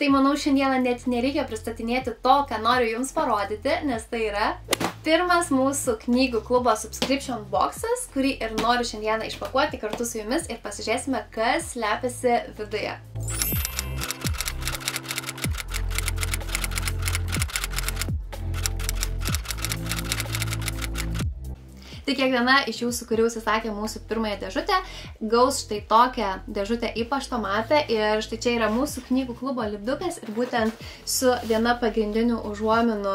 Tai manau, šiandieną net nereikia pristatinėti to, ką noriu jums parodyti, nes tai yra pirmas mūsų knygų klubo subscription boxas, kurį ir noriu šiandieną išpakuoti kartu su jumis ir pasižiūrėsime, kas slepiasi viduje. Tai kiekviena iš jūsų, kuri užsisakė mūsų pirmąją dėžutę, gaus štai tokią dėžutę į paštomatą ir štai čia yra mūsų knygų klubo lipdukas ir būtent su viena pagrindinių užuominų,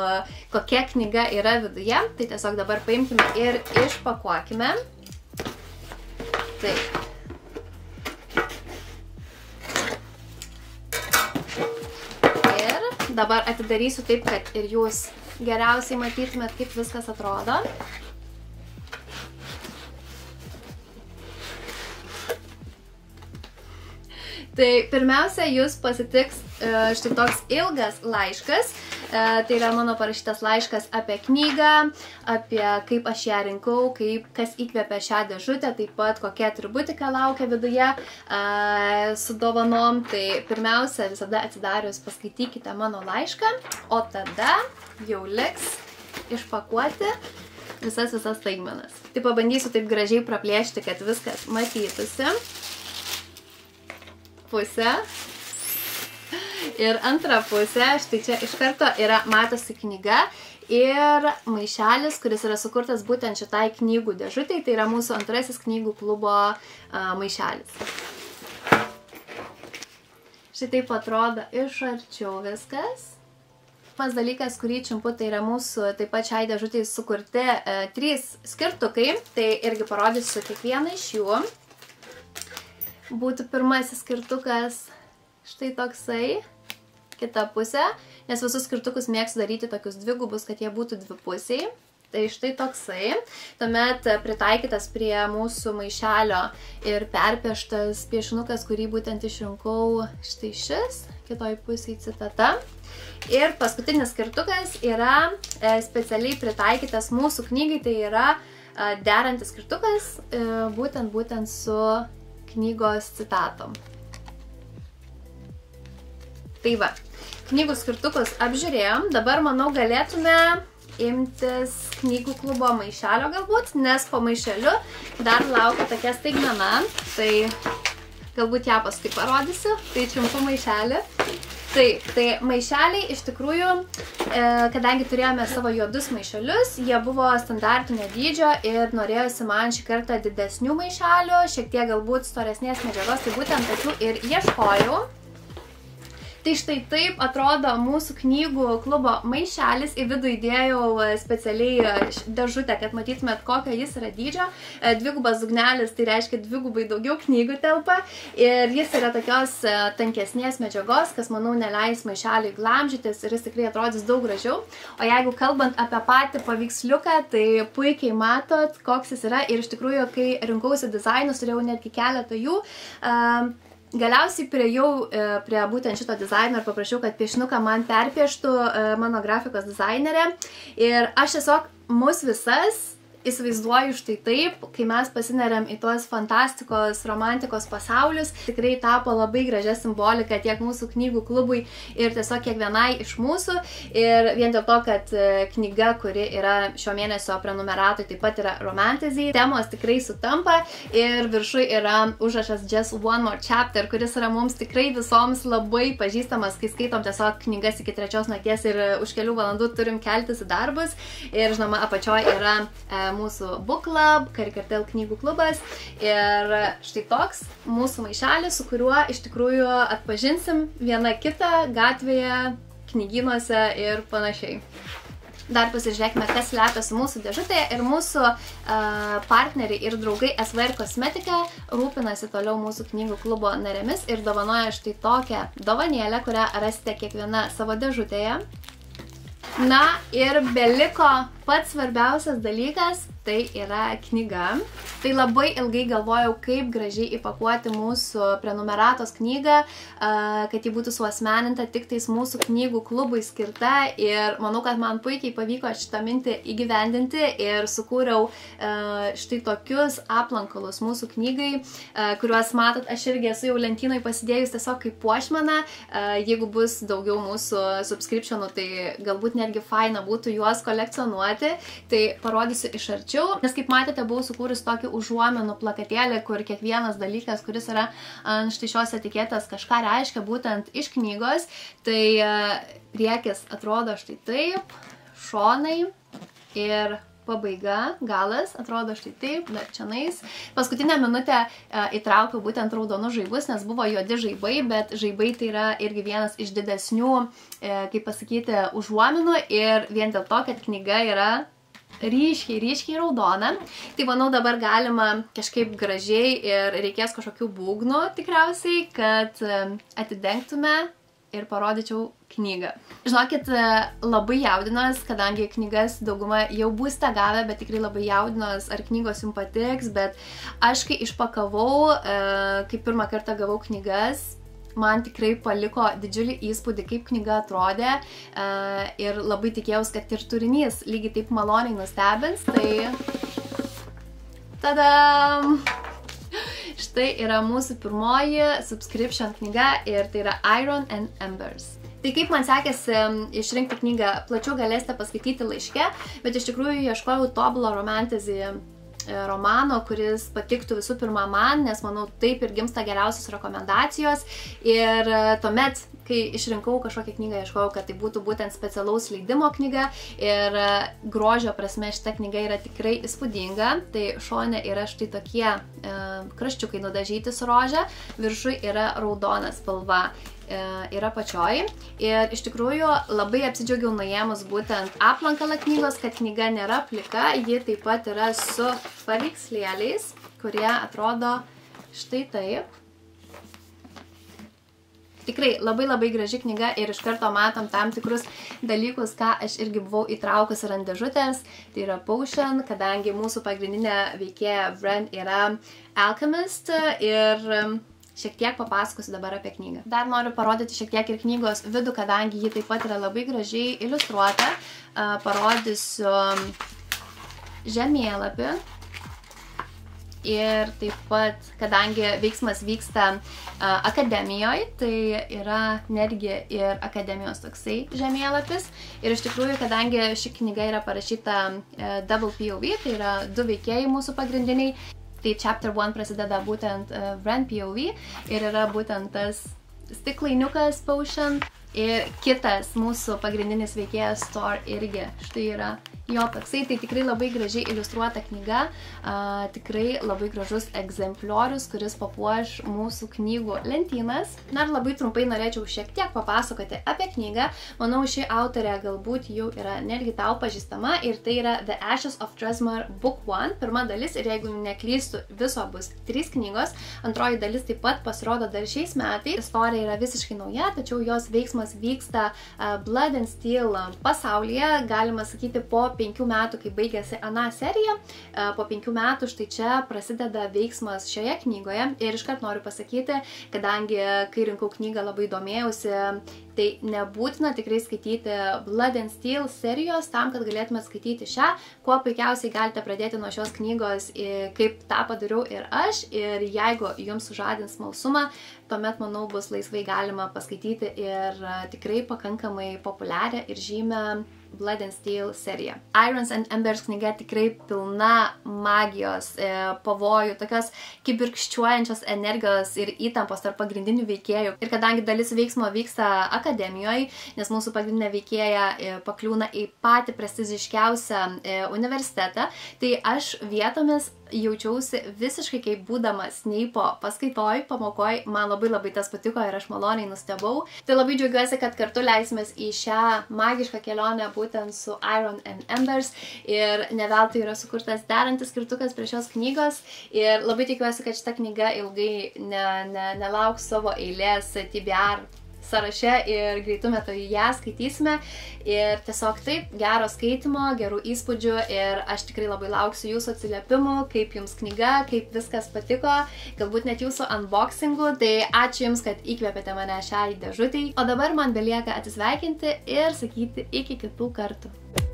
kokia knyga yra viduje. Tai tiesiog dabar paimkime ir išpakuokime. Taip. Ir dabar atidarysiu taip, kad ir jūs geriausiai matytumėt, kaip viskas atrodo. Tai pirmiausia, jūs pasitiks štai toks ilgas laiškas. Tai yra mano parašytas laiškas apie knygą, apie kaip aš ją rinkau, kas įkvėpė šią dėžutę, taip pat kokia atributika laukia viduje su dovanom. Tai pirmiausia, visada atsidarius paskaitykite mano laišką, o tada jau liks išpakuoti visas staigmenas. Tai pabandysiu taip gražiai praplėšti, kad viskas matytųsi. Pusė ir antra pusė, štai čia iš karto yra matosi knyga ir maišelis, kuris yra sukurtas būtent šitai knygų dėžutei, tai yra mūsų antrasis knygų klubo maišelis. Štai taip atrodo iš arčiau viskas. Pirmas dalykas, kurį čiumpu, tai yra mūsų taip pat šiai dėžutei sukurti 3 skirtukai, tai irgi parodysiu kiekvieną iš jų. Būtų pirmasis skirtukas štai toksai, kita pusė, nes visus skirtukus mėgstu daryti tokius dvigubus, kad jie būtų dvipusiai. Tai štai toksai. Tuomet pritaikytas prie mūsų maišelio ir perpieštas piešinukas, kurį būtent išrinkau štai šis, kitoj pusėje citata. Ir paskutinis skirtukas yra specialiai pritaikytas mūsų knygai, tai yra derantis skirtukas būtent su knygos citatom. Tai va, knygų skirtukus apžiūrėjom, dabar manau galėtume imtis knygų klubo maišelio galbūt, nes po maišeliu dar laukia tokia staigmena, tai galbūt ją paskui parodysiu, tai čiumpu maišelį. Tai maišeliai iš tikrųjų, kadangi turėjome savo juodus maišelius, jie buvo standartinio dydžio ir norėjosi man šį kartą didesnių maišelių, šiek tiek galbūt storesnės medžiagos, tai būtent tokių ir ieškojau. Tai štai taip atrodo mūsų knygų klubo maišelis, į vidų įdėjau specialiai dėžutę, kad matytumėt, kokio jis yra dydžio. Dvigubas dugnelis, tai reiškia dvigubai daugiau knygų telpa ir jis yra tokios tankesnės medžiagos, kas, manau, neleis maišeliui glamžytis ir jis tikrai atrodys daug gražiau. O jeigu kalbant apie patį paveiksliuką, tai puikiai matot, koks jis yra ir iš tikrųjų, kai rinkausi dizainus, turėjau netgi keletą jų. Galiausiai priėjau prie būtent šito dizaino ir paprašiau, kad piešinuką man perpieštų mano grafikos dizainerė. Ir aš tiesiog mus visas įsivaizduoju štai taip, kai mes pasineriam į tuos fantastikos, romantikos pasaulius. Tikrai tapo labai gražia simbolika tiek mūsų knygų klubui ir tiesiog kiekvienai iš mūsų. Ir vien dėl to, kad knyga, kuri yra šio mėnesio prenumeratoj, taip pat yra romantasy. Temos tikrai sutampa ir viršui yra užrašas Just One More Chapter, kuris yra mums tikrai visoms labai pažįstamas, kai skaitom tiesiog knygas iki 3 nakties ir už kelių valandų turim keltis į darbus. Ir žinoma, apačioje yra mūsų book club, Karikartel knygų klubas ir štai toks mūsų maišelis, su kuriuo iš tikrųjų atpažinsim vieną kitą gatvėje, knygynuose ir panašiai. Dar pasižiūrėkime, kas slepiasi mūsų dėžutėje ir mūsų partneriai ir draugai SVR Cosmetica rūpinasi toliau mūsų knygų klubo narėmis ir dovanoja štai tokią dovanėlę, kurią rasite kiekviena savo dėžutėje. Na ir beliko pats svarbiausias dalykas tai yra knyga. Tai labai ilgai galvojau, kaip gražiai įpakuoti mūsų prenumeratos knygą, kad ji būtų suasmeninta tik tais mūsų knygų klubui skirta, ir manau, kad man puikiai pavyko šitą mintį įgyvendinti ir sukūriau štai tokius aplankalus mūsų knygai, kuriuos matot, aš irgi esu jau lentynoj pasidėjus tiesiog kaip puošmeną. Jeigu bus daugiau mūsų subscriptionų, tai galbūt netgi faina būtų juos kolekcionuoti, tai parodysiu iš arčiau, nes kaip matėte, buvau sukūrus tokį užuomenų plakatėlį, kur kiekvienas dalykas, kuris yra ant štai šios etiketės, kažką reiškia būtent iš knygos. Tai priekis atrodo štai taip, šonai ir pabaiga, galas atrodo štai taip, dar čianais. Paskutinę minutę įtraukiau būtent raudonus žaibus, nes buvo juodi žaibai, bet žaibai tai yra irgi vienas iš didesnių, kaip pasakyti, užuominų, ir vien dėl to, kad knyga yra ryškiai raudona. Tai manau, dabar galima kažkaip gražiai ir reikės kažkokių būgnų tikriausiai, kad atidengtume ir parodyčiau knygą. Žinokit, labai jaudinos, kadangi knygas dauguma jau būsite gavę, bet tikrai labai jaudinos, ar knygos jums patiks, bet aš kai išpakavau, kai pirmą kartą gavau knygas, man tikrai paliko didžiulį įspūdį, kaip knyga atrodė, ir labai tikėjaus, kad ir turinys lygiai taip maloniai nustebins. Tai tadam! Štai yra mūsų pirmoji subscription knyga ir tai yra Iron and Embers. Tai kaip man sekėsi išrinkti knygą, plačiau galėsite paskaityti laiške, bet iš tikrųjų ieškojau tobulo romantasy romano, kuris patiktų visų pirma man, nes manau taip ir gimsta geriausios rekomendacijos, ir tuomet, kai išrinkau kažkokią knygą, ieškojau, kad tai būtų būtent specialaus leidimo knyga, ir grožio prasme šita knyga yra tikrai įspūdinga. Tai šone yra štai tokie kraščiukai nudažyti su rože, viršui yra raudona spalva yra pačioj, ir iš tikrųjų labai apsidžiaugiau nuėmus būtent aplankalą knygos, kad knyga nėra plika, ji taip pat yra su paveikslėliais, kurie atrodo štai taip. Tikrai labai graži knyga, ir iš karto matom tam tikrus dalykus, ką aš irgi buvau įtraukus ir ant dėžutės. Tai yra potion, kadangi mūsų pagrindinė veikėja Bren yra alchemist, ir šiek tiek papasakosiu dabar apie knygą. Dar noriu parodyti šiek tiek ir knygos vidų, kadangi ji taip pat yra labai gražiai iliustruota. Parodysiu žemėlapį. Ir taip pat, kadangi veiksmas vyksta akademijoje, tai yra netgi ir akademijos toksai žemėlapis. Ir iš tikrųjų, kadangi ši knyga yra parašyta double POV, tai yra du veikėjai mūsų pagrindiniai, tai chapter 1 prasideda būtent Bren POV, ir yra būtent tas stiklainiukas potion, ir kitas mūsų pagrindinis veikėjas Thor irgi štai yra jo toksai. Tai tikrai labai gražiai iliustruota knyga, tikrai labai gražus egzempliorius, kuris papuoš mūsų knygų lentynas. Na ir labai trumpai norėčiau šiek tiek papasakoti apie knygą. Manau, ši autorė galbūt jau yra netgi tau pažįstama, ir tai yra The Ashes of Dresmar Book 1, pirma dalis, ir jeigu neklystu, viso bus 3 knygos. Antroji dalis taip pat pasirodo dar šiais metais. Istorija yra visiškai nauja, tačiau jos veiksmas vyksta Blood and Steel pasaulyje, galima sakyti, po 5 metų, kai baigėsi ana serija. Po 5 metų štai čia prasideda veiksmas šioje knygoje, ir iškart noriu pasakyti, kadangi kai rinkau knygą labai domėjausi, tai nebūtina tikrai skaityti Blood and Steel serijos tam, kad galėtumėte skaityti šią. Kuo puikiausiai galite pradėti nuo šios knygos, kaip tą padariau ir aš, ir jeigu jums sužadins smalsumą, tuomet, manau, bus laisvai galima paskaityti ir tikrai pakankamai populiarią ir žymę Blood and Steel seriją. Irons and Embers knyga tikrai pilna magijos, pavojų, tokios kibirkščiuojančios energijos ir įtampos tarp pagrindinių veikėjų. Ir kadangi dalis veiksmo vyksta akademijoje, nes mūsų pagrindinė veikėja pakliūna į patį prestižiškiausią universitetą, tai aš vietomis jaučiausi visiškai kaip būdama Snape'o paskaitoj, pamokoj. Man labai tas patiko ir aš maloniai nustebau. Tai labai džiaugiuosi, kad kartu leisimės į šią magišką kelionę būtent su Iron and Embers, ir ne veltui yra sukurtas derantis skirtukas prie šios knygos, ir labai tikiuosi, kad šita knyga ilgai nelauks savo eilės TBR sąraše ir greitų metų ją skaitysime. Ir tiesiog taip, gero skaitimo, gerų įspūdžių ir aš tikrai labai lauksiu jūsų atsiliepimų, kaip jums knyga, kaip viskas patiko, galbūt net jūsų unboxingų. Tai ačiū Jums, kad įkvėpėte mane šiai dėžutei. O dabar man belieka atsisveikinti ir sakyti iki kitų kartų.